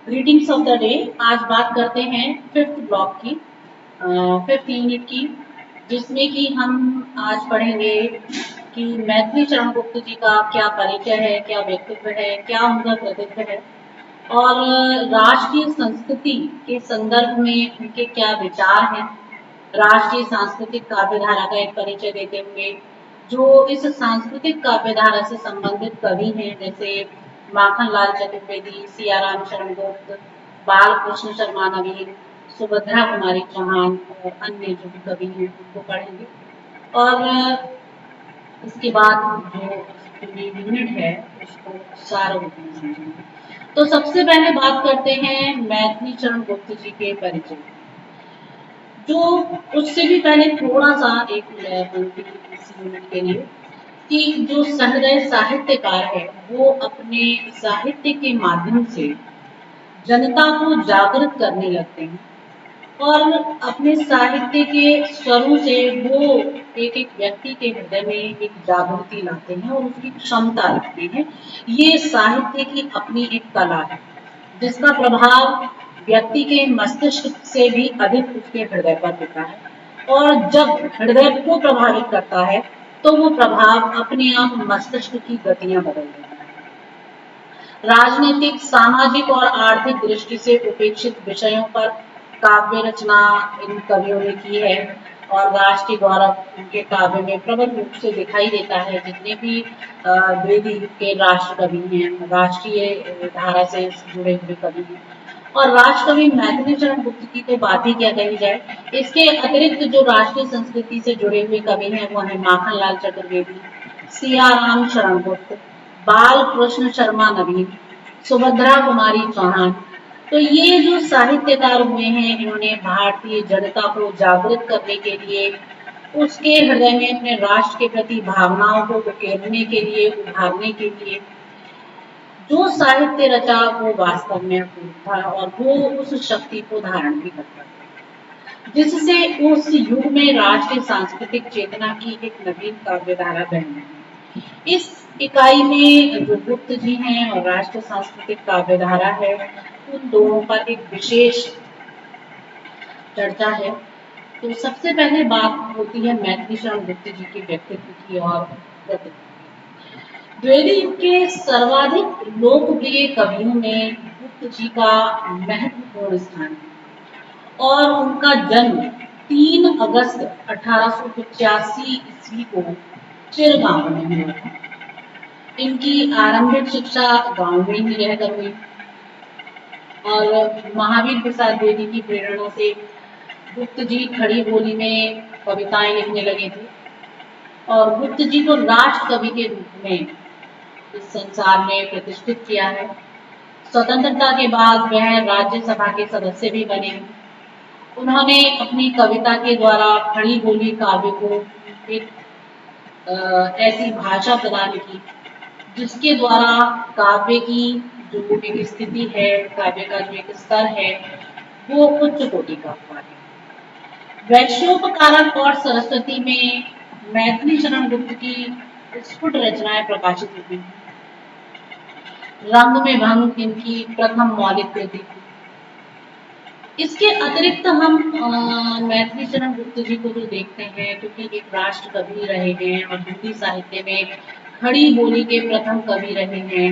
Greetings of the day. आज बात करते हैं फिफ्थ ब्लॉक की, फिफ्थ यूनिट की, जिसमें कि हम आज पढ़ेंगे कि मैथिली चरण गुप्त जी का क्या परिचय है, क्या व्यक्तित्व है, क्या उनका कृतित्व है और राष्ट्रीय संस्कृति के संदर्भ में उनके क्या विचार हैं। राष्ट्रीय सांस्कृतिक काव्यधारा का एक परिचय देते हुए जो इस सांस्कृतिक काव्यधारा से संबंधित कवि हैं, जैसे माखनलाल चतुर्वेदी, सियाराम शरण गुप्त, बाल कृष्ण शर्मा नवीन, सुभद्रा कुमारी चौहान और अन्य जो भी कवि हैं उनको पढ़ेंगे। और इसके बाद जो पूरी यूनिट है उसको सार रूप में समझेंगे। तो सबसे पहले बात करते हैं मैथिली चरण गुप्त जी के परिचय। जो उससे भी पहले थोड़ा सा एक पंक्ति इस यूनिट के लिए कि जो सहृदय साहित्यकार है वो अपने साहित्य के माध्यम से जनता को जागृत करने लगते हैं और अपने साहित्य के स्वरों से वो एक एक व्यक्ति के हृदय में एक जागृति लाते हैं और उसकी क्षमता रखते हैं। ये साहित्य की अपनी एक कला है जिसका प्रभाव व्यक्ति के मस्तिष्क से भी अधिक उसके हृदय पर होता है और जब हृदय को प्रभावित करता है तो वो प्रभाव अपने आप मस्तिष्क की गतियां बदल देता है। राजनीतिक, सामाजिक और आर्थिक दृष्टि से उपेक्षित विषयों पर काव्य रचना इन कवियों ने की है और राष्ट्रीय गौरव उनके काव्य में प्रबल रूप से दिखाई देता है। जितने भी द्विवेदी युग के राष्ट्र कवि हैं, राष्ट्रीय धारा से जुड़े हुए कवि हैं और राष्ट्रकवि मैथिली चरण गुप्त की तो बात ही क्या कही जाए। इसके अतिरिक्त जो राष्ट्रीय संस्कृति से जुड़े हुए कवि हैं वो है माखनलाल चतुर्वेदी, सियाराम शरण गुप्त, बाल कृष्ण शर्मा नवीन, सुभद्रा कुमारी चौहान। तो ये जो साहित्यकार हुए हैं इन्होंने भारतीय जनता को जागृत करने के लिए, उसके हृदय में अपने राष्ट्र के प्रति भावनाओं को उकेरने के लिए, उभारने के लिए जो साहित्य रचा वो वास्तव में अपूर्व था और वो उस शक्ति को धारण भी करता था जिससे उस युग में राष्ट्रीय सांस्कृतिक चेतना की एक नवीन काव्यधारा बनी। इस इकाई में जो गुप्त जी हैं और राष्ट्रीय सांस्कृतिक काव्यधारा है उन दोनों पर एक विशेष चर्चा है। तो सबसे पहले बात होती है मैथिली शरण गुप्त जी के व्यक्तित्व की और कृतित्व की। द्विवेदी युग के सर्वाधिक लोकप्रिय कवियों में गुप्त जी का महत्वपूर्ण स्थान है और उनका जन्म 3 अगस्त 1885 ईस्वी को चिरगांव में हुआ था। इनकी आरंभिक शिक्षा गांव में ही रहकर हुई और महावीर प्रसाद द्विवेदी की प्रेरणा से गुप्त जी खड़ी बोली में कविताएं लिखने लगे थे और गुप्त जी को राष्ट्र कवि के रूप में इस संसार में प्रतिष्ठित किया है। स्वतंत्रता के बाद वह राज्यसभा के सदस्य भी बने। उन्होंने अपनी कविता के द्वारा खड़ी बोली काव्य को एक ऐसी भाषा प्रदान की जिसके द्वारा काव्य की जो एक स्थिति है, काव्य का जो एक स्तर है वो उच्च कोटि का हुआ है। वैश्योपकारक और सरस्वती में मैथिली चरण गुप्त की स्फुट रचनाएं प्रकाशित हुई हैं। रंग में भंग इनकी प्रथम मौलिक कृति थी। इसके अतिरिक्त हम मैथिली चरण गुप्त जी को जो देखते हैं, क्योंकि एक राष्ट्र कवि रहे हैं और हिंदी साहित्य में खड़ी बोली के प्रथम कवि रहे हैं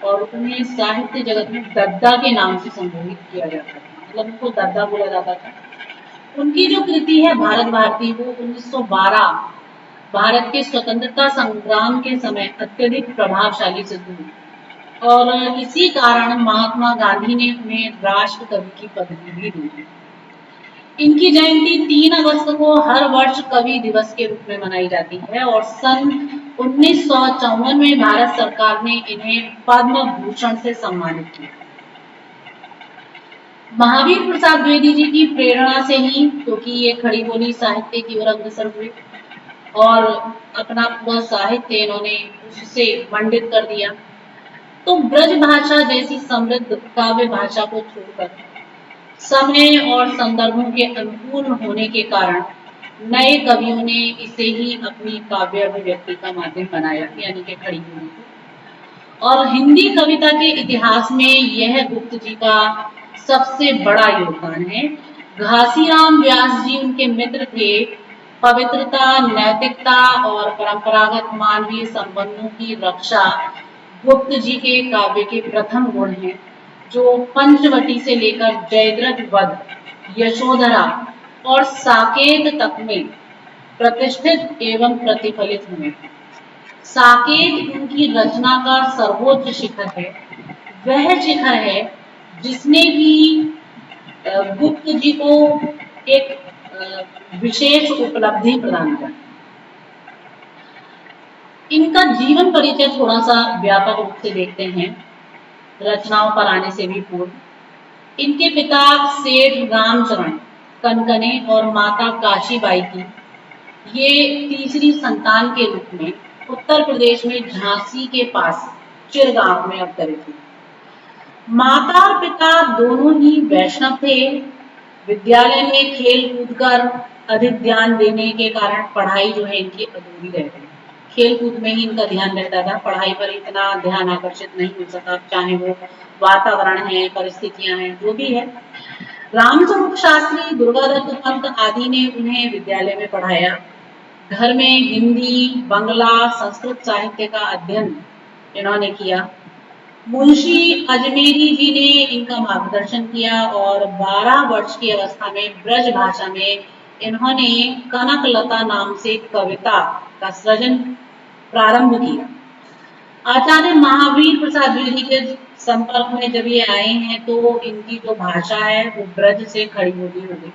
और उन्हें साहित्य जगत में दद्दा के नाम से संबोधित किया जाता था, मतलब उनको दद्दा बोला जाता था। उनकी जो कृति है भारत भारती वो 1912 भारत के स्वतंत्रता संग्राम के समय अत्यधिक प्रभावशाली सिद्ध हुई और इसी कारण महात्मा गांधी ने उन्हें राष्ट्र कवि की पदवी भी दी। इनकी जयंती 3 अगस्त को हर वर्ष कवि दिवस के रूप में मनाई जाती है और सन 1954 में भारत सरकार ने इन्हें पद्म भूषण से सम्मानित किया। महावीर प्रसाद द्विवेदी जी की प्रेरणा से ही क्योंकि ये खड़ी बोली साहित्य की ओर अग्रसर हुए और अपना पूरा साहित्य इन्होंने उससे मंडित कर दिया। तो ब्रज भाषा जैसी समृद्ध काव्य भाषा को छोड़कर समय और संदर्भों के अनुकूल होने के कारण नए कवियों ने इसे ही अपनी काव्य अभिव्यक्ति का माध्यम बनाया, यानी कि खड़ी बोली को। और हिंदी कविता के इतिहास में यह गुप्त जी का सबसे बड़ा योगदान है। घासीराम व्यास जी उनके मित्र थे। पवित्रता, नैतिकता और परंपरागत मानवीय संबंधों की रक्षा गुप्त जी के काव्य के प्रथम गुण हैं, जो पंचवटी से लेकर जयद्रथ वध, यशोधरा और साकेत तक में प्रतिष्ठित एवं प्रतिफलित हुए। साकेत उनकी रचना का सर्वोच्च शिखर है। वह शिखर है जिसने कि गुप्त जी को एक विशेष उपलब्धि प्रदान कर। इनका जीवन परिचय थोड़ा सा व्यापक रूप से देखते हैं, रचनाओं पर आने से भी पूर्व। इनके पिता सेठ रामचरण कनकने और माता काशीबाई की ये तीसरी संतान के रूप में उत्तर प्रदेश में झांसी के पास चिरगांव में अवतरित हुई। माता और पिता दोनों ही वैष्णव थे। विद्यालय में खेल कूद कर अधिक ध्यान देने के कारण पढ़ाई जो है इनकी अधूरी रह गई। खेल कूद में ही इनका ध्यान रहता था, पढ़ाई पर इतना ध्यान आकर्षित नहीं हो सका, चाहे वो वातावरण है, परिस्थितियां हैं, जो भी है। रामस्वरूप शास्त्री, दुर्गादत्त पंत आदि ने उन्हें विद्यालय में पढ़ाया। घर में हिंदी, बंगला, संस्कृत साहित्य का अध्ययन इन्होंने किया। मुंशी अजमेरी जी ने इनका मार्गदर्शन किया और 12 वर्ष की अवस्था में ब्रज भाषा में इन्होंने कनकलता नाम से कविता का सृजन प्रारंभ किया। आचार्य महावीर प्रसाद द्विवेदी के संपर्क में जब ये आए हैं तो इनकी जो भाषा है वो ब्रज से खड़ी हो गई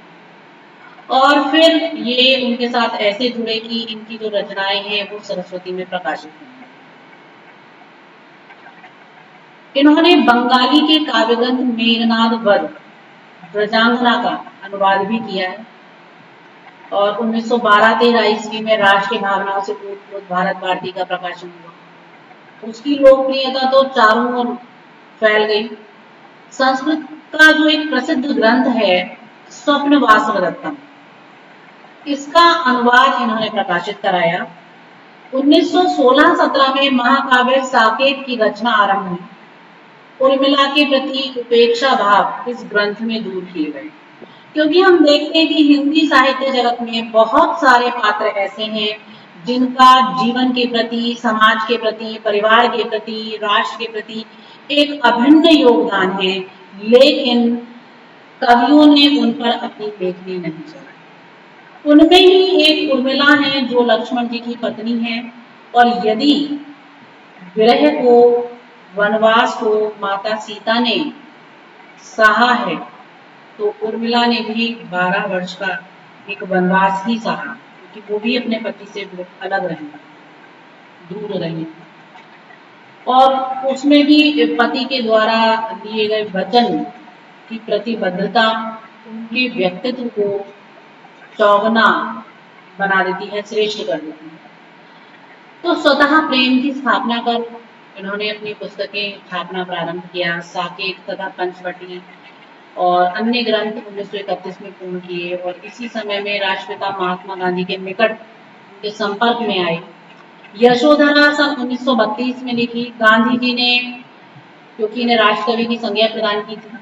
और फिर ये उनके साथ ऐसे जुड़े कि इनकी जो रचनाएं हैं वो सरस्वती में प्रकाशित हुई। इन्होंने बंगाली के काव्यग्रंथ मेघनाद वध, ब्रजांगना का अनुवाद भी किया है और 1912-13 ईस्वी में राष्ट्र की भावनाओं से पूर्ण भारत भारती का प्रकाशन हुआ। उसकी लोकप्रियता तो चारों ओर फैल गई। संस्कृत का जो एक प्रसिद्ध ग्रंथ है स्वप्न वासवदत्तम, इसका अनुवाद इन्होंने प्रकाशित कराया। 1916-17 में महाकाव्य साकेत की रचना आरंभ हुई। उर्मिला के प्रति उपेक्षा भाव इस ग्रंथ में दूर किए गए, क्योंकि हम देखते हैं कि हिंदी साहित्य जगत में बहुत सारे पात्र ऐसे हैं जिनका जीवन के प्रति, समाज के प्रति, परिवार के प्रति, राष्ट्र के प्रति एक अभिन्न योगदान है, लेकिन कवियों ने उन पर अपनी लेखनी नहीं चलाई। उनमें ही एक उर्मिला है जो लक्ष्मण जी की पत्नी है और यदि विरह को, वनवास को माता सीता ने सहा है तो उर्मिला ने भी 12 वर्ष का एक वनवास ही सहा, क्योंकि वो भी अपने पति से अलग रही, दूर रही और उसमें भी पति के द्वारा दिए गए वचन की प्रतिबद्धता उनके व्यक्तित्व को चौगना बना देती है, श्रेष्ठ कर देती है। तो स्वतः प्रेम की स्थापना कर इन्होंने अपनी पुस्तकें छापना प्रारंभ किया। साकेत तथा पंचवटी और अन्य ग्रंथ 1931 में पूर्ण किए और इसी समय में राष्ट्रपिता महात्मा गांधी के निकट उनके संपर्क में आए। यशोधरा सन 1932 में लिखी। गांधी जी ने, क्योंकि इन्हें राष्ट्रकवि की संज्ञा प्रदान की थी,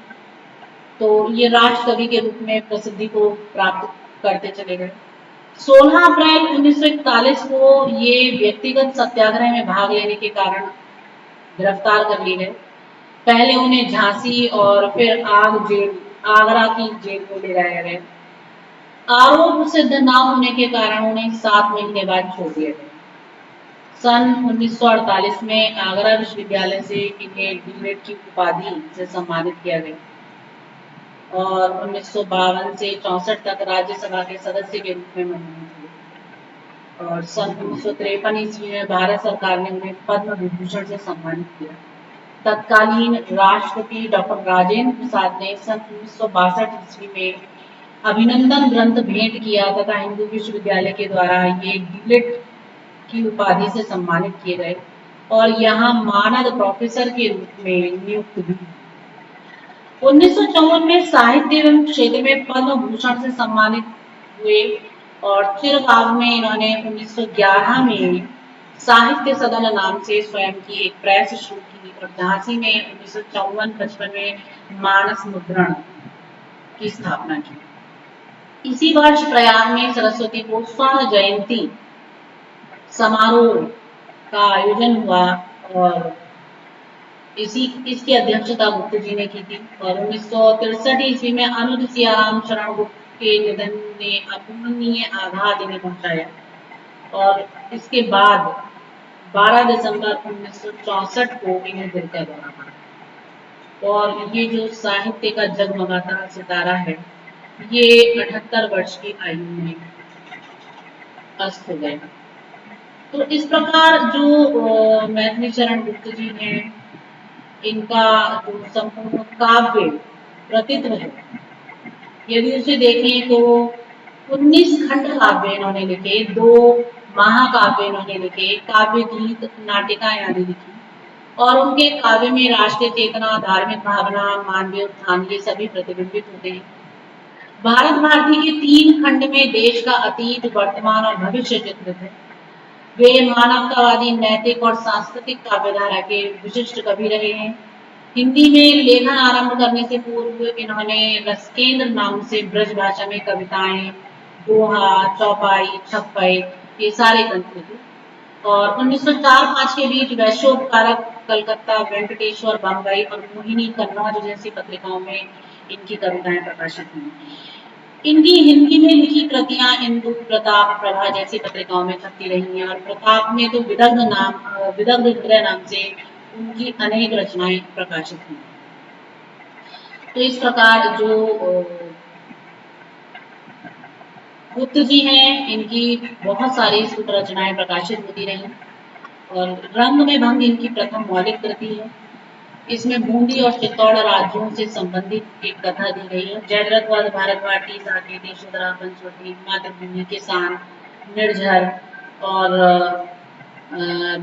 तो ये राष्ट्रकवि के रूप में प्रसिद्धि को प्राप्त करते चले गए। 16 अप्रैल 1941 को ये व्यक्तिगत सत्याग्रह में भाग लेने के कारण गिरफ्तार कर लिए गए। पहले उन्हें झांसी और फिर आगरा की जेल में ले जाया गया। आरोप सिद्ध न होने के कारण उन्हें 7 महीने बाद छोड़ दिया गया। सन 1948 में आगरा विश्वविद्यालय से इन्हें डीलिट की उपाधि से सम्मानित किया गया और 1952 से 64 तक राज्यसभा के सदस्य के रूप में मनोनीत हुए और सन 1953 ईस्वी में भारत सरकार ने उन्हें पद्म विभूषण से सम्मानित किया। तत्कालीन राष्ट्रपति डॉक्टर राजेंद्र प्रसाद ने सन 1962 ईस्वी में अभिनंदन ग्रंथ भेंट किया तथा हिंदू विश्वविद्यालय के द्वारा ये डीलिट की उपाधि से सम्मानित किए गए और यहाँ मानद प्रोफेसर के रूप में नियुक्त भी। 1954 में साहित्य एवं क्षेत्र में पद्म भूषण से सम्मानित हुए और चिरकाल में इन्होंने 1911 में साहित्य सदन नाम से स्वयं की एक प्रेस शुरू की और झांसी में 1954-55 में मानस मुद्रण की स्थापना की। इसी वर्ष प्रयाग में सरस्वती को स्वर्ण जयंती समारोह का आयोजन हुआ और इसकी अध्यक्षता गुप्त जी ने की थी। और 1963 ईस्वी में अनुज सियाराम शरण गुप्त के निधन ने अपूरणीय आघात इन्हें पहुंचाया और इसके बाद 12 दिसंबर 1964 को इन्हें दिल का दौरा पड़ा और ये जो साहित्य का जगमगाता सितारा है, ये 78 वर्ष की आयु में अस्त हो गए। तो इस प्रकार जो मैथिली चरण गुप्त जी हैं, इनका जो संपूर्ण काव्य कृतित्व है, यदि उसे देखें तो 19 खंड काव्य इन्होंने लिखे, 2 महाकाव्य इन्होंने लिखे, काव्य गीत नाटिकाएं आदि लिखी और उनके काव्य में राष्ट्रीय चेतना, धार्मिक भावना, मानवीय उत्थान ये सभी प्रतिबिंबित होते हैं। भारत भारती के 3 खंड में देश का अतीत, वर्तमान और भविष्य चित्रित है। वे मानवतावादी, नैतिक और सांस्कृतिक काव्यधारा के विशिष्ट कवि रहे हैं। हिंदी में लेखन आरंभ करने से पूर्व इन्होंने रसकेंद्र नाम से ब्रज भाषा में कविताएं, दोहा, चौपाई, छप्पई ये सारे ग्रंथ लिखे और 1904-5 के बीच वैश्योपकारक, कलकत्ता, वेंकटेश्वर, बम्बई और मोहिनी कन्नौज जैसी पत्रिकाओं में इनकी कविताएं प्रकाशित हुई। इनकी हिंदी में लिखी कृतियां इंदु, प्रताप, प्रभा जैसी पत्रिकाओं में छपती रही हैं और प्रताप में तो विदग्ध हृदय नाम से उनकी अनेक रचनाएं प्रकाशित हुई। तो इस प्रकार जो गुप्त जी हैं, इनकी बहुत सारी स्फुट रचनाएं प्रकाशित होती रही और रंग में भंग इनकी प्रथम मौलिक कृति है। इसमें बूंदी और चित्तौड़ राज्यों से संबंधित एक कथा दी गई है। जयद्रथ वध, भारतवाटी, साकेती, शुद्रा, पंचवटी, मातृभूमि, किसान, निर्झर और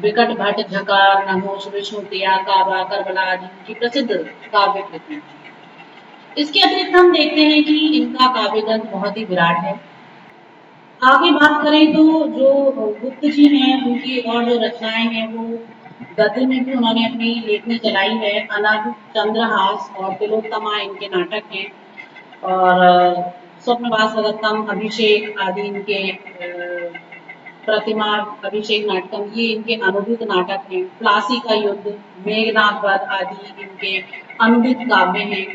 बिकट भट्ट, झकार, नहुष, विष्णुप्रिया, काबा, करबला आदि की प्रसिद्ध काव्य कृतियां। इसके अतिरिक्त हम देखते हैं कि इनका काव्य ग्रंथ बहुत ही विराट है। आगे बात करें तो जो गुप्त जी हैं, उनकी और जो रचनाएं हैं वो गद्य में भी उन्होंने अपनी लेखनी चलाई है। अनग, चंद्रहास और तिलोत्तमा इनके नाटक हैं और स्वप्नवास रत्तम, अभिषेक आदि इनके प्रतिमा, अभिषेक नाटकम ये इनके अनुदित नाटक हैं। प्लासी का युद्ध, मेघनाथ वध आदि इनके अनुदित काव्य हैं।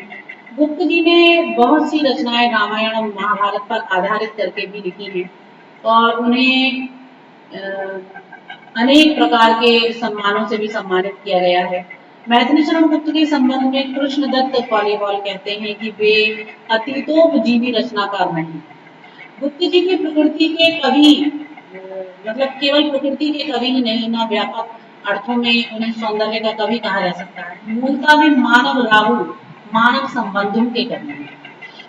गुप्त जी ने बहुत सी रचनाएं रामायण और महाभारत पर आधारित करके भी लिखी हैं और उन्हें अनेक प्रकार के सम्मानों से भी सम्मानित किया गया है। मैथिली चरण गुप्त के संबंध में कृष्णदत्त पॉलीवॉल कहते हैं कि वे अतीतोपजीवी रचनाकार नहीं। गुप्त जी की प्रकृति के कवि मतलब केवल प्रकृति के कवि ही नहीं, ना व्यापक अर्थों में उन्हें सौंदर्य का कवि कहा जा सकता है। मूलतः वे मानव राहु, मानव संबंधों के कवि हैं।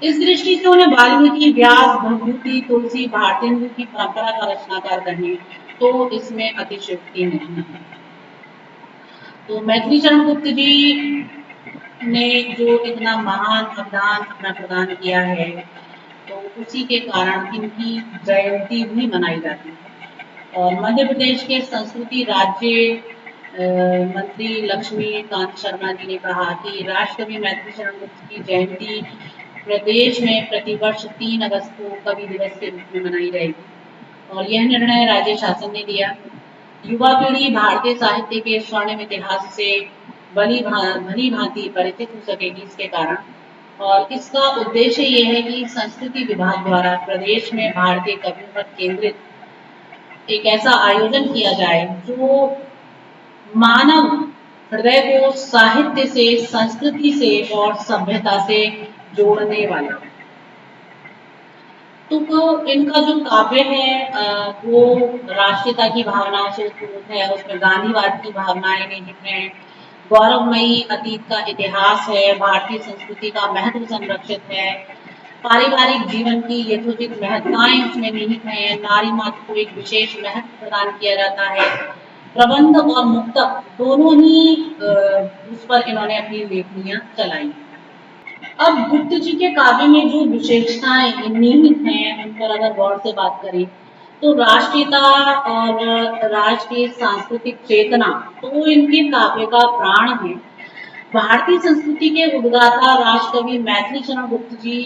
इस दृष्टि से उन्हें वाल्मीकि, व्यास, भृगुति, तुलसी, भारतेंदु की परंपरा का रचनाकार कहें तो इसमें अतिशयोक्ति नहीं है। तो मैथिली चरण गुप्त जी ने जो इतना महान अवदान अपना प्रदान किया है, तो उसी के कारण इनकी जयंती भी मनाई जाती है। और मध्य प्रदेश के संस्कृति राज्य मंत्री लक्ष्मीकांत शर्मा जी ने कहा कि राष्ट्रकवि मैथिली चरण गुप्त की जयंती प्रदेश में प्रतिवर्ष 3 अगस्त को कवि दिवस के रूप में मनाई जाएगी और यह निर्णय राज्य शासन ने लिया। युवा पीढ़ी भारतीय साहित्य के स्वर्णिम इतिहास से भली भांति परिचित हो सकेगी इसके कारण। और इसका उद्देश्य ये है कि संस्कृति विभाग द्वारा प्रदेश में भारतीय कवियों पर केंद्रित एक ऐसा आयोजन किया जाए जो मानव हृदय को साहित्य से, संस्कृति से और सभ्यता से जोड़ने वाला। तो इनका जो काव्य है वो राष्ट्रीयता की भावनाओं से उत्प्रेरित है, उसमें गांधीवाद की भावनाएं निहित हैं, गौरवमयी अतीत का इतिहास है, भारतीय संस्कृति का महत्व संरक्षित है, पारिवारिक जीवन की यथोचित महत्ताएं उसमें निहित हैं, नारी मात्र को एक विशेष महत्व प्रदान किया जाता है। प्रबंध और मुक्तक दोनों ही उस पर इन्होंने अपनी लेखनियां चलाई। अब गुप्त जी के काव्य में जो विशेषताएं निहित हैं उन पर अगर गौर से बात करें तो राष्ट्रीयता और राष्ट्रीय सांस्कृतिक चेतना तो इनके काव्य का प्राण है। भारतीय संस्कृति के उद्गाता राष्ट्रकवि मैथिली शरण गुप्त जी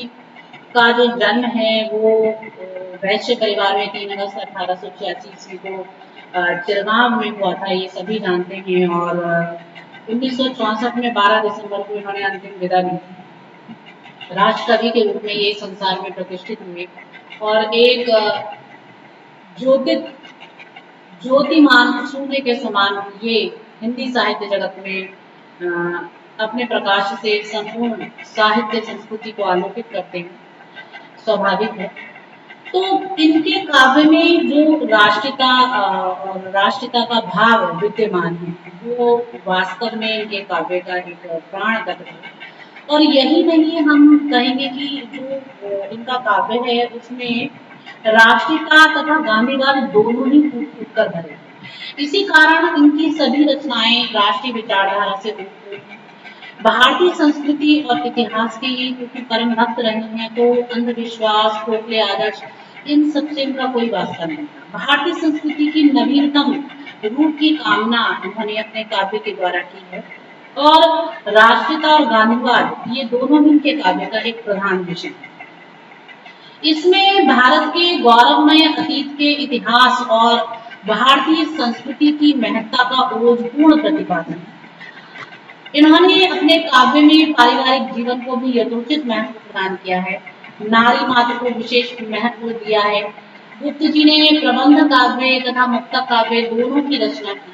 का जो जन्म है वो वैश्य परिवार में 3 अगस्त 1886 ईस्वी को चिरगांव में हुआ था, ये सभी जानते हैं। और 1964 में 12 दिसंबर को इन्होंने अंतिम विदा ली थी। राष्ट्रकवि के रूप में ये संसार में प्रतिष्ठित हुए और एक ज्योतिमान सूर्य के समान ये हिंदी साहित्य जगत में अपने प्रकाश से संपूर्ण साहित्य संस्कृति को आलोकित करते हैं, स्वाभाविक है। तो इनके काव्य में जो राष्ट्रीयता और राष्ट्रीयता का भाव विद्यमान है वो वास्तव में इनके काव्य का एक प्राण तत्व है। और यही नहीं, हम कहेंगे कि जो इनका काव्य है उसमें राष्ट्रीयता तथा गांधीवाद दोनों ही फूट कर भरे। इसी कारण इनकी सभी रचनाएं राष्ट्रीय विचारधारा से उत्पन्न हैं। भारतीय संस्कृति और इतिहास के ये क्योंकि परम भक्त रहे हैं तो अंधविश्वास, खोखले आदर्श, इन सबसे इनका कोई वास्ता नहीं था। भारतीय संस्कृति की नवीनतम रूप की कामना उन्होंने अपने काव्य के द्वारा की है और राष्ट्रीयता और गांधीवाद ये दोनों ही इनके काव्य का एक प्रधान विषय है। इसमें भारत के गौरवमय अतीत के इतिहास और भारतीय संस्कृति की महत्ता का ओजपूर्ण प्रतिपादन है। इन्होंने अपने काव्य में पारिवारिक जीवन को भी यथोचित महत्व प्रदान किया है, नारी मात्र को विशेष महत्व दिया है। गुप्त जी ने प्रबंध काव्य तथा मुक्तक काव्य दोनों की रचना की।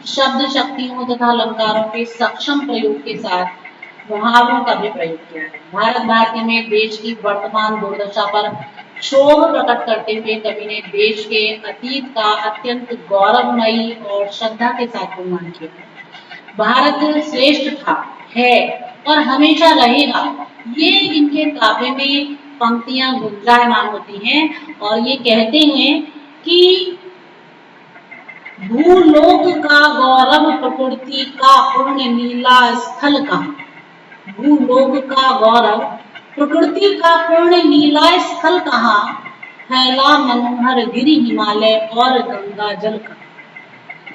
शब्द शक्तियों तथा अलंकारों के सक्षम प्रयोग के साथ मुहावरों का भी प्रयोग किया है। भारत भारती में देश की वर्तमान दुर्दशा पर क्षोभ प्रकट करते हुए कवि ने देश के अतीत का अत्यंत गौरवमयी और श्रद्धा के साथ वर्णन किया है। भारत श्रेष्ठ था, है और हमेशा रहेगा, ये इनके काव्य में पंक्तियां गुंजायमान होती हैं और ये कहते हैं कि भूलोक का गौरव प्रकृति का पूर्ण लीला स्थल कहाँ। भूलोक का गौरव प्रकृति का पूर्ण लीला स्थल कहाँ, फैला मनोहर गिरि हिमालय और गंगा जल का।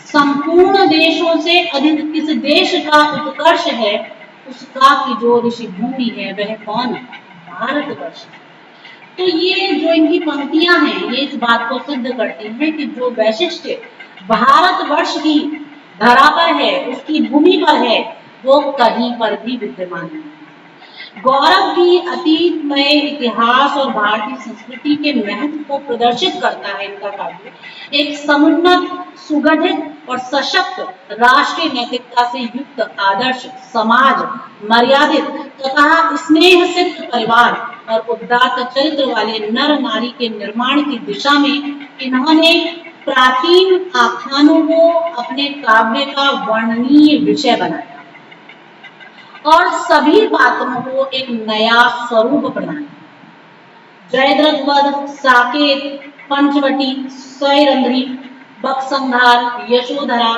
संपूर्ण देशों से अधिक किस देश का उत्कर्ष है, उसका की जो ऋषि भूमि है वह कौन, भारतवर्ष। तो ये जो इनकी पंक्तियां हैं ये इस बात को सिद्ध करती हैं कि जो वैशिष्ट भारतवर्ष की धरा पर है, उसकी भूमि पर है, वो कहीं पर भी विद्यमान नहीं। गौरव की अतीतमय इतिहास और भारतीय संस्कृति के महत्व को प्रदर्शित करता है इनका काव्य। एक समुन्नत, सुगठित और सशक्त राष्ट्रीय नैतिकता से युक्त आदर्श समाज, मर्यादित तथा स्नेह सिक्त परिवार और उदात्त चरित्र वाले नर नारी के निर्माण की दिशा में इन्होंने प्राचीन आख्यानों को अपने काव्य का वर्णनीय विषय बनाया और सभी पात्रों को एक नया स्वरूप प्रदान किया। जयद्रथ वध, साकेत, पंचवटी, सौरंध्री, बकसंहार, यशोधरा,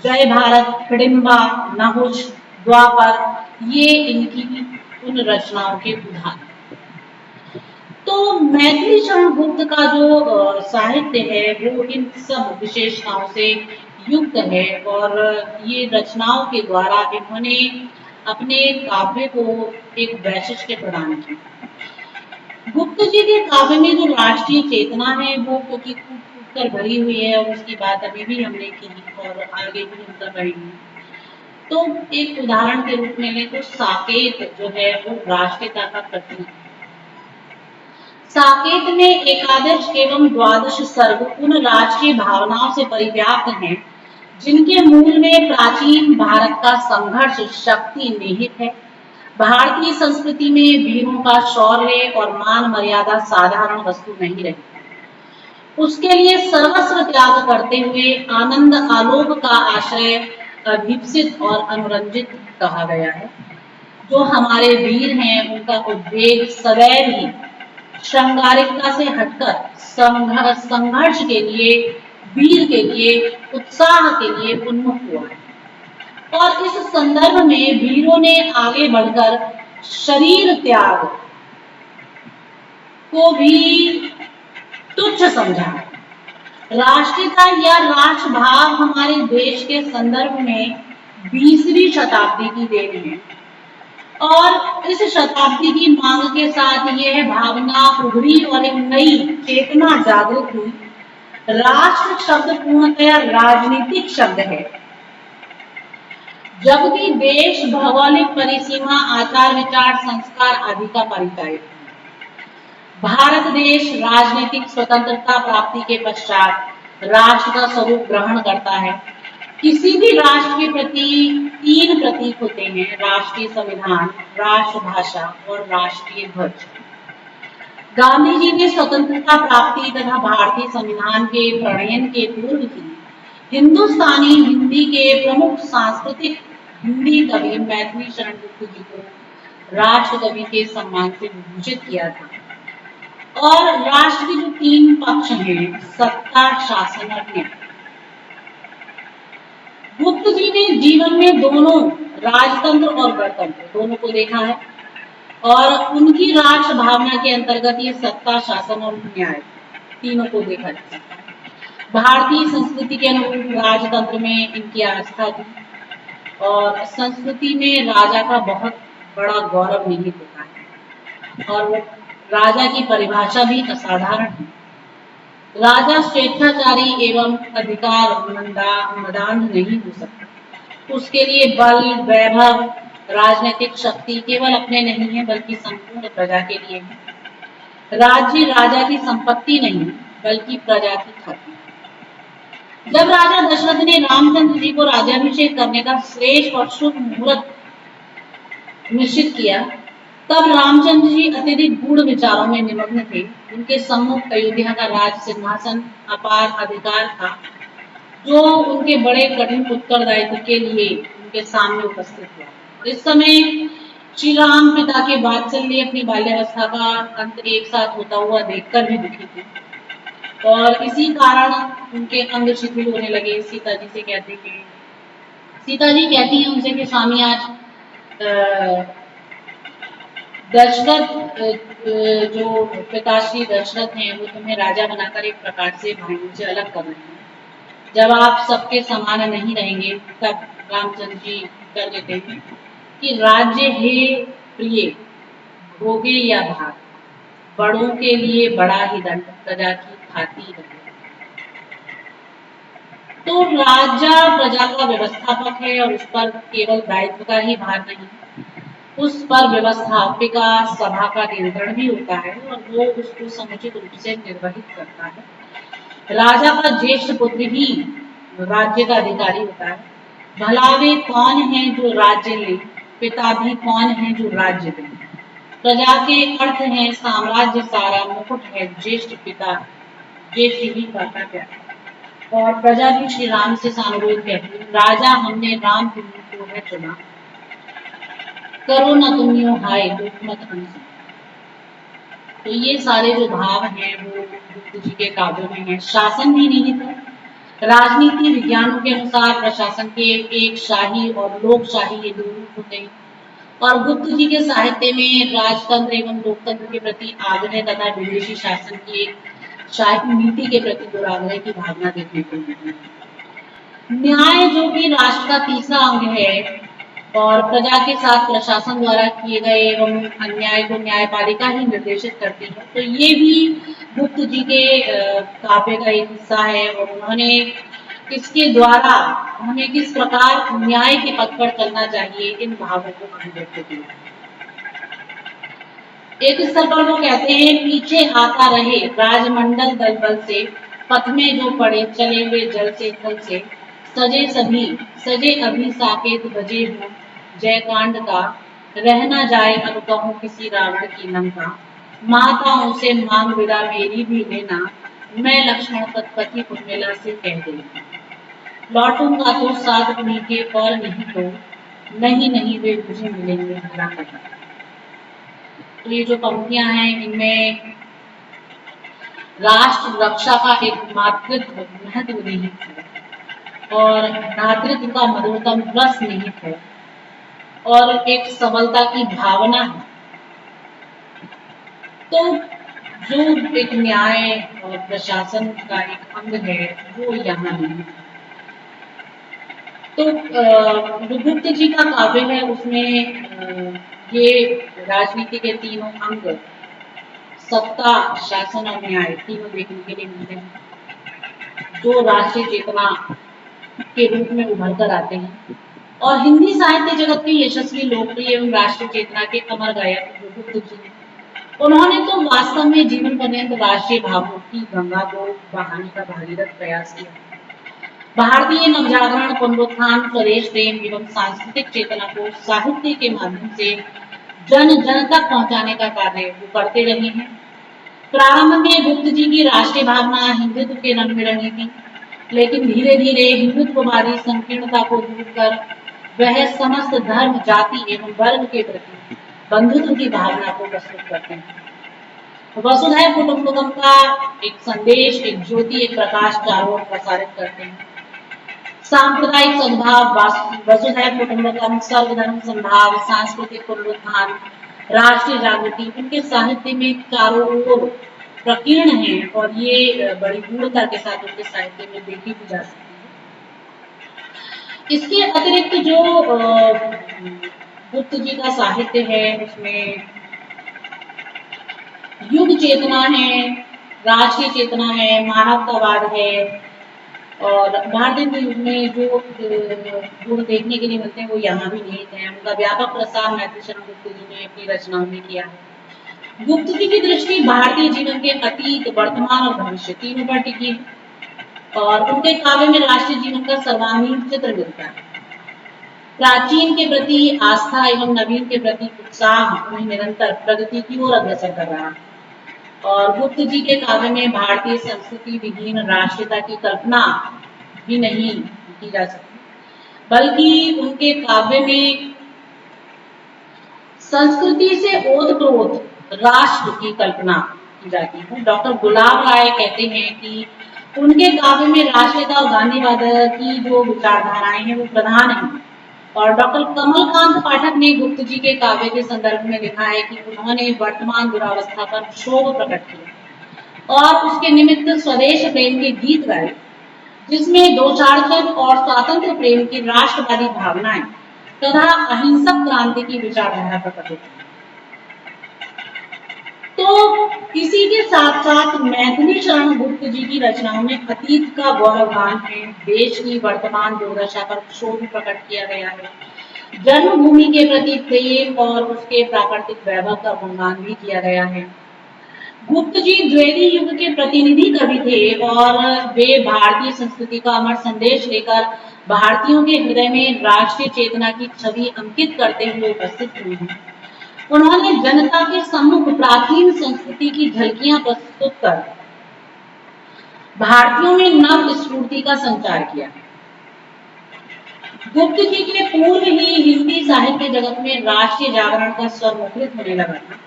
जय भारत, हिडिंबा, नहुष, द्वापर, ये इनकी उन रचनाओं के उदाहरण। तो मैथिली शरण गुप्त का जो साहित्य है वो इन सब विशेषताओं से युक्त है और ये रचनाओं के द्वारा इन्होंने अपने काव्य को एक वैशिष्ट्य प्रदान किया। गुप्त जी के काव्य में जो राष्ट्रीय चेतना है वो क्योंकि कूट कर भरी हुई है और उसकी बात अभी भी हमने की और आगे भी हम कर रहे हैं। तो एक उदाहरण के रूप में लें तो साकेत जो है वो राष्ट्रीयता का प्रतीक है। साकेत में एकादश एवं द्वादश सर्ग उन राष्ट्रीय भावनाओं से परिव्याप्त हैं जिनके मूल में प्राचीन भारत का संघर्ष शक्ति निहित है। भारतीय संस्कृति में वीरों का शौर्य और मान मर्यादा साधारण वस्तु नहीं रही, उसके लिए सर्वस्व त्याग करते हुए आनंद आलोक का आश्रय अभीप्सित और अनुरंजित कहा गया है। जो हमारे वीर हैं उनका उद्वेग सदैव ही श्रृंगारिकता से हटकर संघर्ष के लिए, वीर के लिए, उत्साह के लिए उन्मुख हुआ है और इस संदर्भ में वीरों ने आगे बढ़कर शरीर त्याग को भी तुच्छ समझा। राष्ट्रीयता या राष्ट्रभाव हमारे देश के संदर्भ में 20वीं शताब्दी की देन है और इस शताब्दी की मांग के साथ यह भावना उभरी और एक नई चेतना जागृत हुई। राष्ट्र शब्द पूर्णतया राजनीतिक शब्द है, जबकि देश भौगोलिक परिसीमा, आचार विचार, संस्कार आदि का परिचय है। भारत देश राजनीतिक स्वतंत्रता प्राप्ति के पश्चात राष्ट्र का स्वरूप ग्रहण करता है। किसी भी राष्ट्र के प्रति 3 प्रतीक होते हैं: राष्ट्रीय संविधान, राष्ट्रभाषा और राष्ट्रीय ध्वज। गांधी जी ने स्वतंत्रता प्राप्ति तथा भारतीय संविधान के प्रणयन के पूर्व ही हिंदुस्तानी हिंदी के प्रमुख सांस्कृतिक हिंदी कवि मैथिली शरण गुप्त जी को राष्ट्र कवि के सम्मान से विभूषित किया था। और राष्ट्र के जो 3 पक्ष हैं, सत्ता, शासन और न्याय, गुप्त जी ने जीवन में दोनों राजतंत्र और गणतंत्र दोनों को देखा है और उनकी राष्ट्र भावना के अंतर्गत ये सत्ता, शासन और न्याय तीनों को देखा जा सकता है। भारतीय संस्कृति के अनुरूप राजतंत्र में इनकी आस्था थी और संस्कृति में राजा का बहुत बड़ा गौरव निहित होता है और वो राजा की परिभाषा भी असाधारण है। राजा स्वेच्छाचारी एवं अधिकार मदान नहीं हो सकता। उसके लिए बल, वैभव, राजनीतिक शक्ति केवल अपने नहीं है बल्कि संपूर्ण प्रजा के लिए है। राज्य राजा की संपत्ति नहीं बल्कि प्रजा की खातिर। जब राजा दशरथ ने रामचंद्र जी को राज्याभिषेक करने का श्रेष्ठ और शुभ मुहूर्त निश्चित किया, तब रामचंद्र जी अत्यधिक गूढ़ विचारों में निमग्न थे। उनके सम्मुख अयोध्या का राज सिंहासन अपार अधिकार था, जो उनके बड़े कठिन उत्तरदायित्व के लिए उनके सामने उपस्थित हुआ। इस समय श्री राम पिता के वात्सल्य, अपनी बाल्यावस्था का अंत एक साथ होता हुआ देखकर भी दुखी थे और इसी कारण उनके अंग शिथिल होने लगे। सीता जी से कहते हैं, सीता जी कहती हैं उनसे कि स्वामी, आज दशरथ जो पिताश्री दशरथ हैं, वो तुम्हें राजा बनाकर एक प्रकार से भाइयों से अलग कर रहे हैं। जब आप सबके समान नहीं रहेंगे, तब रामचंद्र जी कर देते हैं कि राज्य हे प्रिय, भोगे या भाग, बड़ों के लिए बड़ा ही दंड, प्रजा की खाती रहे। तो राजा प्रजा का व्यवस्थापक है और उस पर केवल दायित्व का ही भार नहीं, उस पर व्यवस्थापिका सभा का नियंत्रण भी होता है और वो उसको समुचित रूप से निर्वहित करता है। राजा का ज्येष्ठ पुत्र ही राज्य का अधिकारी होता है। भला वे कौन है जो राज्य ले, पिता भी कौन है जो राज्य दे। प्रजा के अर्थ है साम्राज्य सारा, मुकुट है ज्येष्ठ पिता, ज्येष्ठ ही पाता प्यारा। और प्रजा भी श्री राम से सानुरोध कहती, राजा हमने राम तुम्हें को है चुना, करो न तुम यूं हाय दुख मत हंसो। तो ये सारे जो भाव हैं वो गुप्त जी के काव्यों में हैं। शासन भी निहित है। राजनीति विज्ञानों के अनुसार प्रशासन के एक शाही और लोकशाही ये दो रूप होते हैं और गुप्त जी के साहित्य में राजतंत्र एवं लोकतंत्र के प्रति आग्रह तथा विदेशी शासन की एक शाही नीति के प्रति दुराग्रह की भावना देखने को मिलती है। न्याय जो कि राष्ट्र का तीसरा अंग है और प्रजा के साथ प्रशासन द्वारा किए गए एवं अन्याय को न्यायपालिका ही निर्देशित करती है, तो ये भी गुप्त जी के काव्य का एक हिस्सा है और उन्होंने इसके द्वारा हमें किस प्रकार न्याय के पथ पर चलना चाहिए इन भावों को अभिव्यक्त किया। एक स्तर पर वो कहते हैं, पीछे आता रहे राजमंडल दल बल से, पथ में जो पड़े चले हुए जल से थल से, सजे अभी साकेत बजे हो जयकांड का, रह न जाए अब कहूं किसी रावण की लंका, माताओं से मांग विदा मेरी भी लेना, मैं लक्ष्मण तत्पति उर्मिला से कह देना, लौटूंगा तो साथ मीठे और नहीं तो नहीं वे मुझे मिलेंगे हरा कटा। तो ये जो पंक्तियां हैं इनमें राष्ट्र रक्षा का एक मातृत्व महत्व निहित है और भ्रातृत्व का मधुरतम रस निहित है और एक सबलता की भावना है। तो जो एक न्याय और प्रशासन का एक अंग है वो यहाँ नहीं। तो जो गुप्त जी का काव्य है उसमें ये राजनीति के तीनों अंग सत्ता, शासन और न्याय तीनों देखने के लिए मिलते हैं, जो राष्ट्रीय चेतना के रूप में उभर कर आते हैं। और हिंदी साहित्य जगत के यशस्वी, लोकप्रिय एवं राष्ट्रीय चेतना के अमर गायक जो गुप्त जी हैं, उन्होंने तो वास्तव में जीवन पर्यंत राष्ट्रीय भावों की गंगा को बहाने का भागीरथ प्रयास किया। भारतीय नवजागरण, पुनरुत्थान, स्वदेश प्रेम एवं सांस्कृतिक चेतना को साहित्य के माध्यम से जन जन तक पहुंचाने का कार्य वो करते रहे हैं। प्रारंभ में गुप्त जी की राष्ट्रीय भावना हिंदुत्व के रंग में रंगी थी, लेकिन धीरे धीरे हिंदुत्ववादी संकीर्णता को दूर कर वह समस्त धर्म, जाति एवं वर्ग के प्रति बंधुत्व की भावना को प्रस्तुत करते हैं। वसुधैव कुटुंबकम का एक संदेश, एक ज्योति, एक प्रकाश चारों ओर प्रसारित करते हैं। सांप्रदायिक सद्भाव, वसुधैव कुटुंबकम, सर्वधर्म समभाव, सांस्कृतिक पुनरुत्थान, राष्ट्रीय जागृति उनके साहित्य में चारों ओर प्रकीर्ण है और ये बड़ी गूढ़ता के साथ उनके साहित्य में देखी भी जा सकती है। इसके अतिरिक्त जो गुप्त जी का साहित्य है उसमें युग चेतना है, राष्ट्रीय चेतना है, मानवतावाद है और भारतीय युग में जो गुण देखने के लिए मिलते हैं वो यहाँ भी निहित है। उनका व्यापक प्रसार मैथिली शरण गुप्त जी ने अपनी रचनाओं में किया है। गुप्त जी की दृष्टि भारतीय जीवन के अतीत, वर्तमान और भविष्य तीनों पर टिकी है और उनके काव्य में राष्ट्रीय जीवन का सर्वांगीण चित्र मिलता है। प्राचीन के प्रति आस्था एवं नवीन के प्रति उत्साह उन्हें निरंतर प्रगति की ओर अग्रसर कर रहा है और गुप्त जी के काव्य में भारतीय संस्कृति विहीन राष्ट्रीयता की कल्पना भी नहीं की जा सकती, बल्कि उनके काव्य में संस्कृति से ओतप्रोत राष्ट्र की कल्पना की जाती है। डॉक्टर गुलाब राय कहते हैं कि उनके काव्य में राष्ट्रीयता और गांधीवाद की जो विचारधाराएं हैं वो प्रधान हैं और डॉक्टर कमलकांत पाठक ने गुप्त जी के काव्य के संदर्भ में लिखा है कि उन्होंने वर्तमान दुरावस्था पर क्षोभ प्रकट किया और उसके निमित्त स्वदेश प्रेम के गीत गाए, जिसमें दोषार्थक और स्वातंत्र प्रेम की राष्ट्रवादी भावनाएं तथा अहिंसक क्रांति की विचारधारा प्रकट होती है। तो इसी के साथ साथ मैथिली शरण गुप्त जी की रचनाओं में अतीत का गौरवगान है, देश की वर्तमान दुर्दशा पर क्षोभ प्रकट किया गया है, जन्मभूमि के प्रति प्रेम और उसके प्राकृतिक वैभव का गुणगान भी किया गया है। गुप्त जी द्विवेदी युग के प्रतिनिधि कवि थे और वे भारतीय संस्कृति का अमर संदेश लेकर भारतीयों के हृदय में राष्ट्रीय चेतना की छवि अंकित करते हुए उपस्थित हुए हैं। उन्होंने जनता के सम्मुख प्राचीन संस्कृति की झलकियां प्रस्तुत कर भारतीयों में नव स्फूर्ति का संचार किया। गुप्त जी के पूर्व ही हिंदी साहित्य जगत में राष्ट्रीय जागरण का स्वर मुखरित होने लगा था,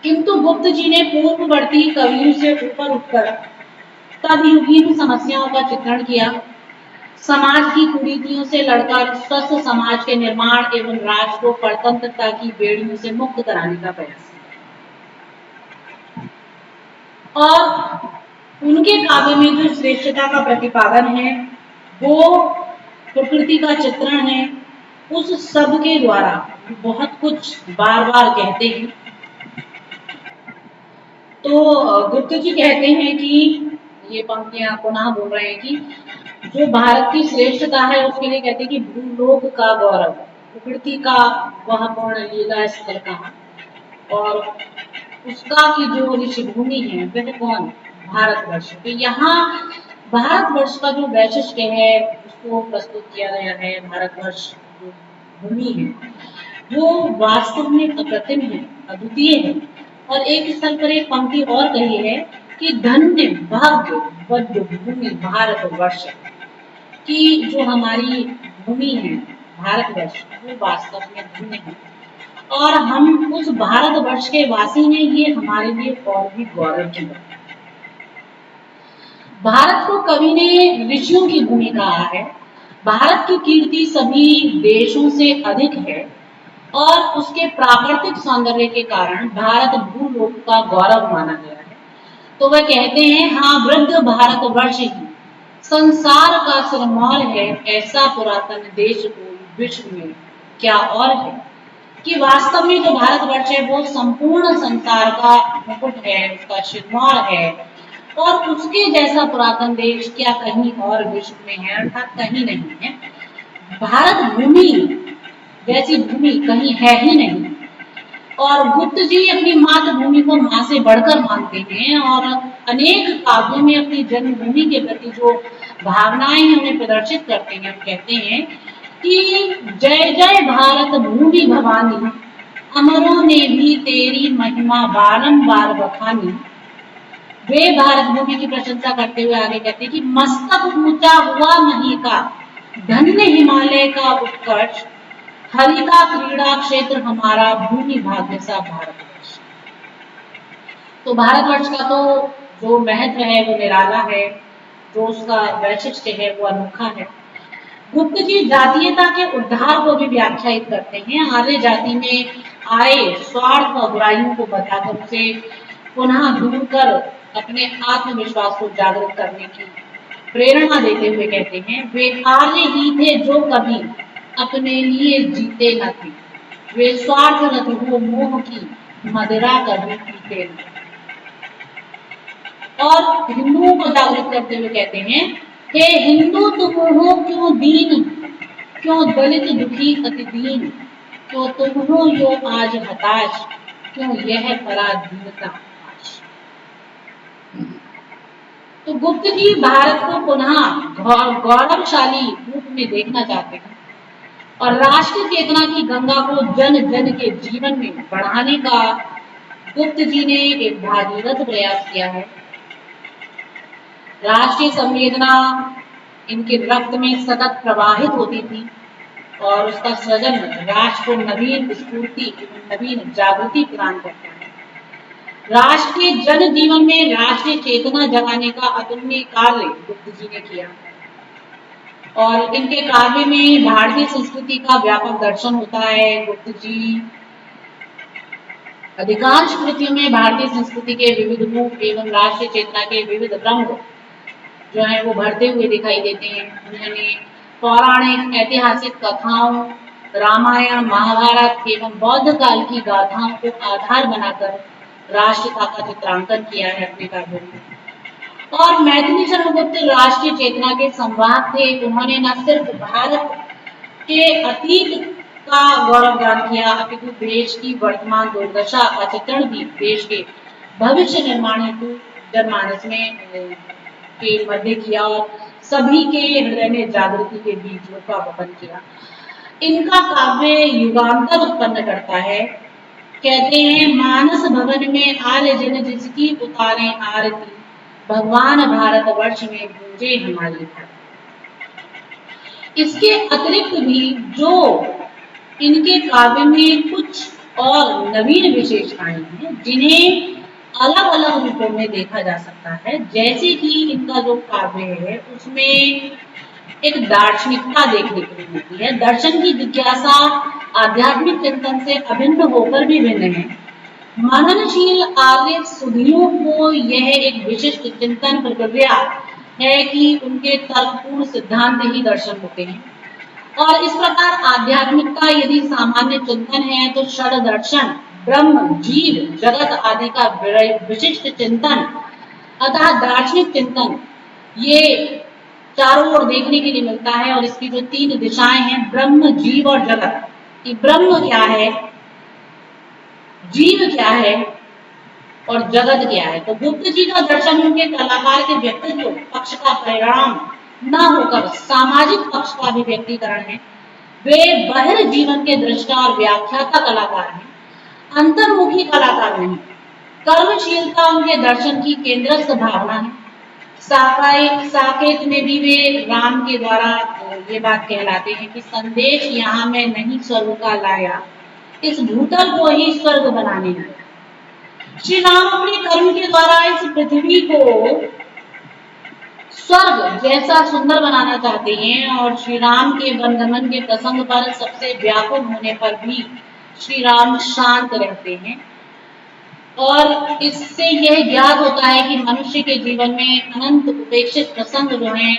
किंतु गुप्त जी ने पूर्ववर्ती कवियों से ऊपर उठकर तदयुगीन समस्याओं का चित्रण किया, समाज की कुरीतियों से लड़कर स्वस्थ समाज के निर्माण एवं राष्ट्र को परतंत्रता की बेड़ियों से मुक्त कराने का प्रयास किया। और उनके काव्य में जो श्रेष्ठता का प्रतिपादन है वो प्रकृति का चित्रण है, उस सब के द्वारा बहुत कुछ बार बार कहते हैं। तो गुप्त जी कहते हैं कि ये पंक्तियां पुनः बोल रहे हैं कि जो भारत की श्रेष्ठता है उसके लिए कहते हैं कि भूलोक का गौरव, प्रकृति का वह पूर्ण लीला स्थल का और उसका की जो ऋषिभूमि है वह कौन, भारतवर्ष। तो यहाँ भारतवर्ष का जो वैशिष्ट्य है उसको प्रस्तुत किया गया है। भारतवर्ष जो भूमि है वो वास्तव में अप्रतिम है, अद्वितीय है। और एक स्थल पर एक पंक्ति और कही है कि धन्य भाग्य वज्र भूमि भारतवर्ष, कि जो हमारी भूमि है भारतवर्ष वो वास्तव में धन्य है और हम उस भारतवर्ष के वासी हैं, ये हमारे लिए और भी गौरव की बात है। भारत को कवि ने ऋषियों की भूमि कहा है। भारत की कीर्ति सभी देशों से अधिक है और उसके प्राकृतिक सौंदर्य के कारण भारत भूलोक का गौरव माना गया है। तो वह कहते हैं, हाँ, वृद्ध भारतवर्ष ही संसार का सिरमौर है, ऐसा पुरातन देश कोई विश्व में क्या और है। कि वास्तव में जो भारतवर्ष है वो संपूर्ण संसार का मुकुट है, उसका सिरमौर है, और उसके जैसा पुरातन देश क्या कहीं और विश्व में है, अर्थात कहीं नहीं है। भारत भूमि जैसी भूमि कहीं है ही नहीं। और गुप्त जी अपनी मातृभूमि को मां से बढ़कर मानते हैं और अनेक काव्यों में अपनी जन्मभूमि के प्रति जो भावनाएं हमें प्रदर्शित करते हैं, कहते हैं कि जय जय भारत भूमि भवानी, अमरों ने भी तेरी महिमा बारंबार बखानी। वे भारत भूमि की प्रशंसा करते हुए आगे कहते हैं कि मस्तक ऊंचा हुआ मही का, धन्य हिमालय का उत्कर्ष, हरि का क्रीड़ा क्षेत्र हमारा, भूमि भाग्य सा भारतवर्ष। तो भारतवर्ष का तो जो महत्व है वो निराला है, जो उसका वैशिष्ट्य है वो अनोखा है। गुप्त जी जातीयता के उद्धार को भी व्याख्यायित करते हैं। आर्य जाति में आए स्वार्थ और बुराइयों को बताकर उसे पुनः दूर कर अपने आत्मविश्वास को जागृत करने की प्रेरणा देते हुए कहते हैं, वे आर्य ही थे जो कभी अपने लिए जीते न थे, वे स्वार्थ रत हो मोह की मदिरा कभी पीते न। और हिंदुओं को जागृत करते हुए कहते हैं, हे हिंदू तुम हो क्यों दीन, क्यों दलित दुखी अति दीन, क्यों तुम हो यो आज हताश, क्यों यह पराधीनता। तो गुप्त जी भारत को पुनः गौरवशाली रूप में देखना चाहते हैं और राष्ट्र चेतना की गंगा को जन जन के जीवन में बढ़ाने का गुप्त जी ने एक भागीरथ प्रयास किया है। राष्ट्रीय संवेदना इनके रक्त में सतत प्रवाहित होती थी और उसका सृजन राष्ट्र को नवीन स्फूर्ति नवीन जागृति प्रदान करता है। राष्ट्र के जन जीवन में राष्ट्रीय चेतना जगाने का अतुलनीय कार्य गुप्त जी ने किया और इनके काव्य में भारतीय संस्कृति का व्यापक दर्शन होता है। गुप्त जी अधिकांश कृतियों में भारतीय संस्कृति के विविध रूप एवं राष्ट्रीय चेतना के विविध रंग जो है वो भरते हुए दिखाई देते हैं। उन्होंने पौराणिक ऐतिहासिक कथाओं, रामायण, महाभारत एवं बौद्ध काल की गाथाओं को आधार बनाकर राष्ट्रीयता का चित्रांकन किया है अपने काव्यों में। और मैथिली शरणगुप्त राष्ट्रीय चेतना के संवाद थे। उन्होंने न सिर्फ भारत के अतीत का गौरवगान किया, अपितु देश की वर्तमान दुर्दशा का चित्रण भी देश के भविष्य निर्माण हेतु जनमानस में के मध्य किया और सभी के हृदय में जागृति के बीजों का वपन किया। इनका काव्य युगांतर उत्पन्न करता है। कहते हैं, मानस भवन में आर्य जन जिसकी उतारे आरती, भगवान भारतवर्ष में गूंजे हमारी धरती। इसके अतिरिक्त भी जो इनके काव्य में कुछ और नवीन विशेषताएं हैं जिन्हें अलग अलग रूपों में देखा जा सकता है, जैसे कि इनका जो काव्य है उसमें एक दार्शनिकता देखने को मिलती है। दर्शन की जिज्ञासा आध्यात्मिक चिंतन से अभिन्न होकर भी भिन्न है। मननशील आर्य सुधियों को यह एक विशिष्ट चिंतन प्रक्रिया है कि उनके तर्कपूर्ण सिद्धांत ही दर्शन होते हैं। और इस प्रकार आध्यात्मिकता यदि सामान्य चिंतन है तो षड दर्शन, ब्रह्म, जीव, जगत आदि का विशिष्ट चिंतन अतः दार्शनिक चिंतन, ये चारों ओर देखने के लिए मिलता है। और इसकी जो तीन दिशाएं हैं, ब्रह्म, जीव और जगत, कि ब्रह्म क्या है, जीव क्या है और जगत क्या है। तो गुप्त जी का दर्शन उनके कलाकार के व्यक्तित्व पक्ष का परिणाम न होकर सामाजिक पक्ष का भी व्यक्तिकरण है। वे बहिर जीवन के दृष्टा और व्याख्याता कलाकार हैं, अंतर्मुखी कलाकार नहीं। कर्मशीलता उनके दर्शन की केंद्रस्थ भावना है। साकेत में भी वे राम के द्वारा ये बात कहलाते हैं कि संदेश यहाँ मैं नहीं स्वर्ग का लाया, इस भूतल को ही स्वर्ग बनाने आया। श्री राम अपने कर्म के द्वारा इस पृथ्वी को स्वर्ग जैसा सुंदर बनाना चाहते हैं और श्री राम के वनगमन के प्रसंग पर सबसे व्याकुल होने पर भी श्री राम शांत रहते हैं और इससे यह ज्ञात होता है कि मनुष्य के जीवन में अनंत उपेक्षित प्रसंग जो हैं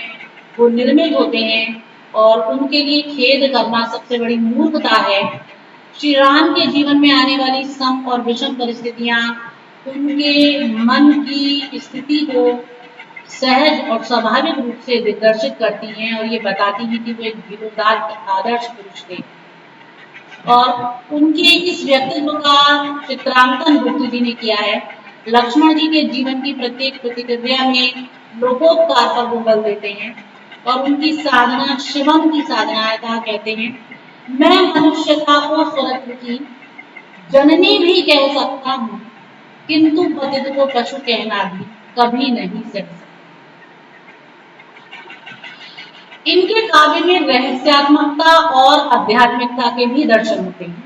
वो निर्मित होते हैं और उनके लिए खेद करना सबसे बड़ी मूर्खता है। श्री राम के जीवन में आने वाली सम और विषम परिस्थितियां उनके मन की स्थिति को सहज और स्वाभाविक रूप से दिग्दर्शित करती हैं और ये बताती हैं कि वो एक धीरोदार आदर्श पुरुष थे और उनके इस व्यक्तित्व का चित्रांकन गुप्त जी ने किया है। लक्ष्मण जी के जीवन की प्रत्येक प्रतिक्रिया में लोकोपकार पर वो बल देते हैं और उनकी साधना शिवम की साधना है। कहा कहते हैं, मैं मनुष्यता को स्वरत्व की जननी भी कह सकता हूँ, किंतु पतित को पशु कहना भी कभी नहीं सह सकता। इनके काव्य में रहस्यात्मकता और आध्यात्मिकता के भी दर्शन होते हैं।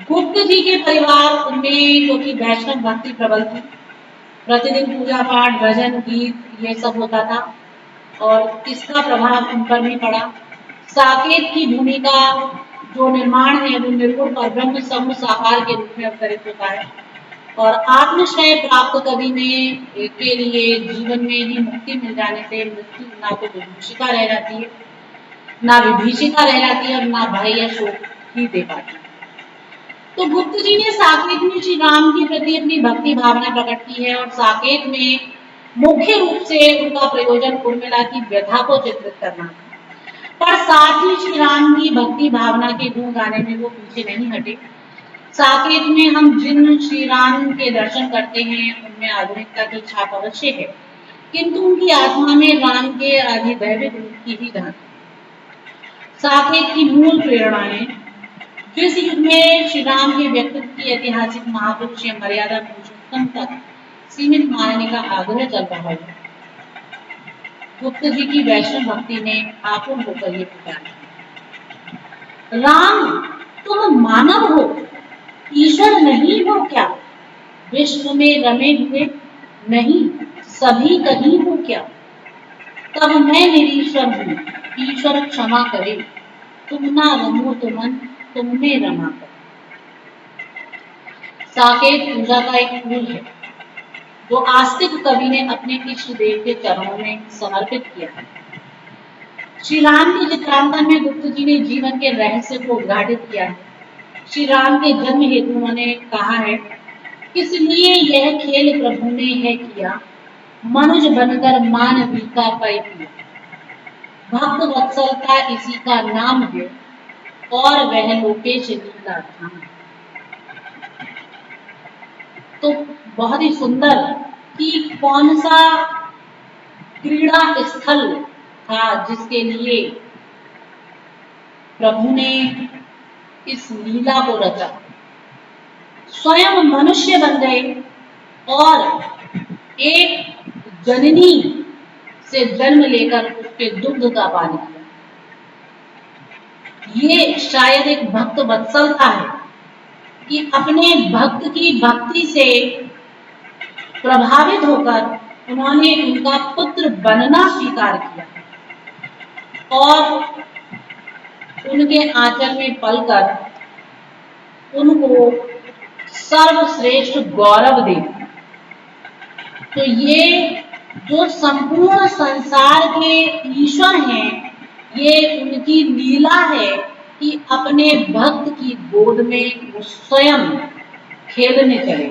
गुप्त जी के परिवार में क्योंकि वैष्णव भक्ति प्रबल थी, प्रतिदिन पूजा पाठ भजन गीत ये सब होता था और इसका प्रभाव उन पर भी पड़ा। साकेत की भूमिका जो निर्माण है वो निर्गुण और ब्रह्म सम साकार के रूप में अवतरित होता है और आत्मश्रय प्राप्त कवि में के लिए जीवन में ही मुक्ति मिल जाने से मृत्यु ना तो विभीषिका रह जाती है, ना विभीषिका रह जाती है और ना भय या शोक ही दे पाती। तो गुप्त जी ने साकेत में श्री राम के प्रति अपनी भक्ति भावना प्रकट की है और साकेत में मुख्य रूप से उनका प्रयोजन उर्मिला की व्यथा को चित्रित करना था, पर साथ ही श्री राम की भक्ति भावना के गुण गाने में वो पीछे नहीं हटे। साकेत में हम जिन श्री राम के दर्शन करते हैं उनमें आधुनिकता की छाप अवश्य है, किंतु उनकी आत्मा में राम के अधिदैविक रूप की ही झांकी। साकेत की मूल प्रेरणाएं जिस युग में श्री राम के व्यक्तित्व की ऐतिहासिक महापुरुष या मर्यादा पुरुषोत्तम तक सीमित मानने का आग्रह चल रहा है, गुप्त जी की वैष्णव भक्ति ने आकुल होकर ये पुकारा, राम तुम मानव हो, ईश्वर नहीं हो क्या? विश्व में रमे हुए नहीं सभी कहीं हो क्या? तब मैं निरीश्वर हूँ, ईश्वर क्षमा करे, तुम ना रमो तो मन तुमने रमा कर। साकेत पूजा का एक फूल है जो आस्तिक कवि ने अपने इष्ट देव के चरणों में समर्पित किया है। श्री राम के चित्रांकन में गुप्त जी ने जीवन के रहस्य को उद्घाटित किया है। श्री राम के जन्म हेतु उन्होंने कहा है, इसलिए यह खेल प्रभु ने है किया, मनुज बनकर मानवी का पय किया। भक्त वत्सलता इसी का नाम है और वह लोकेश लीला धाम। तो बहुत ही सुंदर कि कौन सा क्रीड़ा स्थल था जिसके लिए प्रभु ने इस लीला को रचा। स्वयं मनुष्य बन गए और एक जननी से जन्म लेकर उसके दुग्ध का पान किया। ये शायद एक भक्त वत्सलता है कि अपने भक्त की भक्ति से प्रभावित होकर उन्होंने उनका पुत्र बनना स्वीकार किया और उनके आंचल में पलकर उनको सर्वश्रेष्ठ गौरव दे। तो ये जो संपूर्ण संसार के ईश्वर हैं, ये उनकी लीला है कि अपने भक्त की गोद में वो स्वयं खेलने चले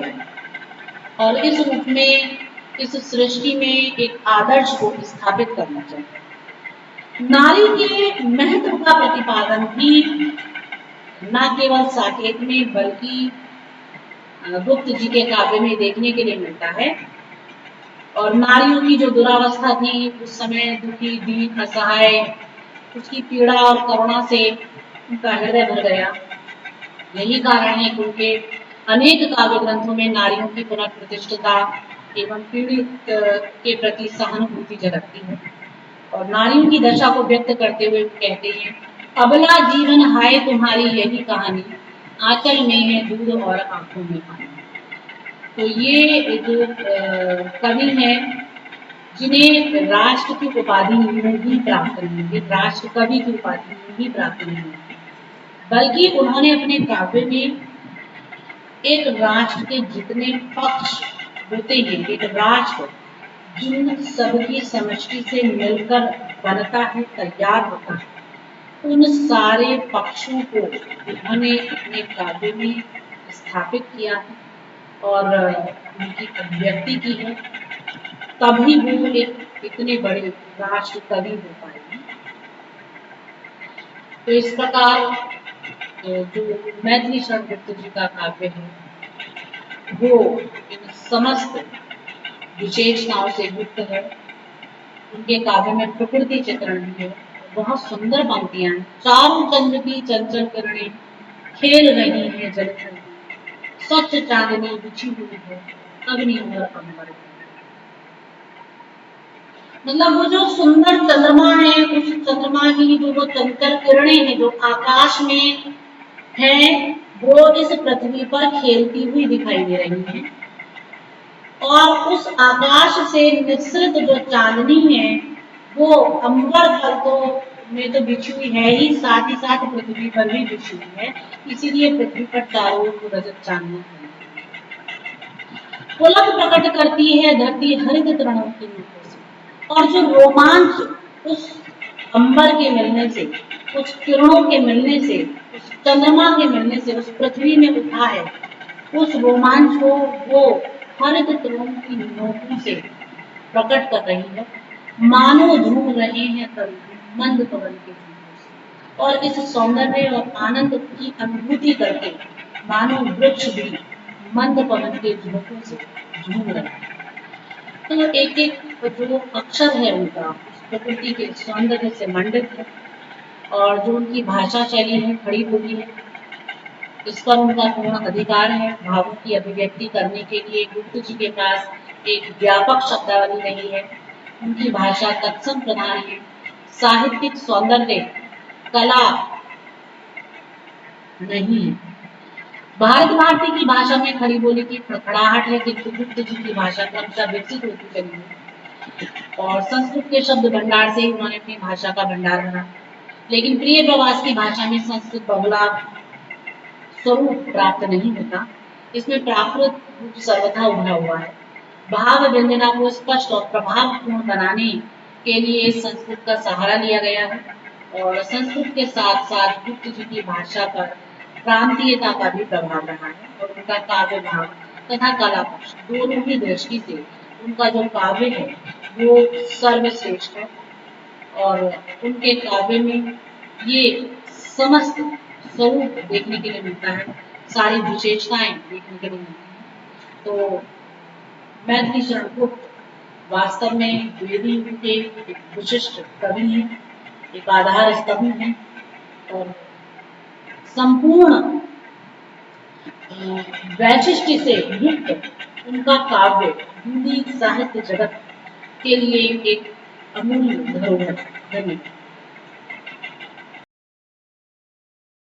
और इस रूप में इस सृष्टि में एक आदर्श को स्थापित करना चाहिए। नारी के महत्व का प्रतिपादन भी न केवल साकेत में बल्कि गुप्त जी के काव्य में देखने के लिए मिलता है और नारियों की जो दुरावस्था थी उस समय दुखी दीन असहाय, उसकी पीड़ा और करुणा से उनका हृदय भर गया। यही कारण है कि उनके अनेक काव्य ग्रंथों में नारियों की पुनर्प्रतिष्ठिता एवं पीड़ित के प्रति सहानुभूति झलकती है और नारियों की दशा को व्यक्त करते हुए कहते हैं, अबला जीवन हाय तुम्हारी यही कहानी, आंचल में है दूध और आंखों में पानी। तो ये जो कवि हैं जिन्हें राष्ट्र की उपाधि ही प्राप्त नहीं हुई, राष्ट्र कवि की उपाधि ही प्राप्त नहीं हुई, बल्कि उन्होंने अपने काव्य में एक राष्ट्र के जितने पक्ष होते हैं, एक राष्ट्र जिन सबकी समष्टि से मिलकर बनता है, तैयार होता है, उन सारे पक्षों को उन्होंने अपने काव्य में स्थापित किया है और उनकी अभिव्यक्ति की है, तभी वो एक इतने बड़े राष्ट्र कवि हो पाएंगे। तो इस प्रकार जो मैथिली शरण गुप्त जी का काव्य है वो इन समस्त विशेषताओं से युक्त है। उनके काव्य में प्रकृति चित्रण भी है, बहुत सुंदर पंक्तियां हैं। चारों चंद्र की चंचल किरणें खेल रही है जलथल में, स्वच्छ चांदनी बिछी हुई है अग्नि और अंबर में। मतलब वो जो सुंदर चंद्रमा है, उस चंद्रमा की जो वो चंचल किरणें हैं जो आकाश में हैं, वो इस पृथ्वी पर खेलती हुई दिखाई दे रही हैं और उस आकाश से निसृत जो चांदनी है वो अंबर पर तो में तो बिछी हुई है ही, साथ ही साथ पृथ्वी पर भी बिछी हुई है, इसीलिए पृथ्वी पर चारों ओर रजत चांदनी है। पुलक प्रकट करती है धरती हरित तृणों की नोकों से, और जो रोमांच उस अंबर के मिलने से, उस किरणों के मिलने से, उस चंद्रमा के मिलने से उस पृथ्वी में उठा है, उस रोमांच को वो हरित तृणों की नोकों से प्रकट कर रही है, मानो झूम रहे हैं तरुण मंद पवन के झूमों से। और इस सौंदर्य और आनंद की अनुभूति करके मानो वृक्ष भी मंद पवन के झोंकों से झूम रहे हैं। तो एक एक जो अक्षर है उनका उस प्रकृति के सौंदर्य से मंडित है, और जो उनकी भाषा शैली है, खड़ी बोली है, इस पर उनका पूर्ण अधिकार है। भावों की अभिव्यक्ति करने के लिए गुप्त जी के पास एक व्यापक शब्दावली नहीं है। उनकी भाषा तत्सम प्रधान है, साहित्यिक सौंदर्य कला नहीं है। भारत भारती की भाषा में खड़ी बोली की खड़खड़ाहट है, किंतु गुप्त जी की भाषा क्रमशः विकसित होती चली है और संस्कृत के शब्द भंडार से ही उन्होंने अपनी भाषा का भंडार बना। लेकिन प्रिय प्रवास की भाषा में संस्कृत बहुला स्वरूप प्राप्त नहीं होता, इसमें प्राकृत रूप सर्वथा उभरा हुआ है। भाव व्यंजना को स्पष्ट और प्रभावपूर्ण बनाने के लिए संस्कृत का सहारा लिया गया है और संस्कृत के साथ साथ गुप्त जी की भाषा पर प्रांतीयता का भी प्रभाव रहा है और उनका काव्य भाव तथा कला पक्ष दोनों ही दृष्टि से उनका जो काव्य है वो सर्वश्रेष्ठ है और उनके काव्य में ये समस्त स्वरूप देखने के लिए मिलता है, सारी विशेषताएं देखने के लिए मिलती हैं। तो मैथिली शरण गुप्त वास्तव में वेदी के एक विशिष्ट कवि हैं, एक आधार स्तंभ हैं और संपूर्ण वैशिष्ट्य से युक्त उनका काव्य हिंदी साहित्य जगत के लिए एक अमूल्य धरोहर है। धन्यवाद।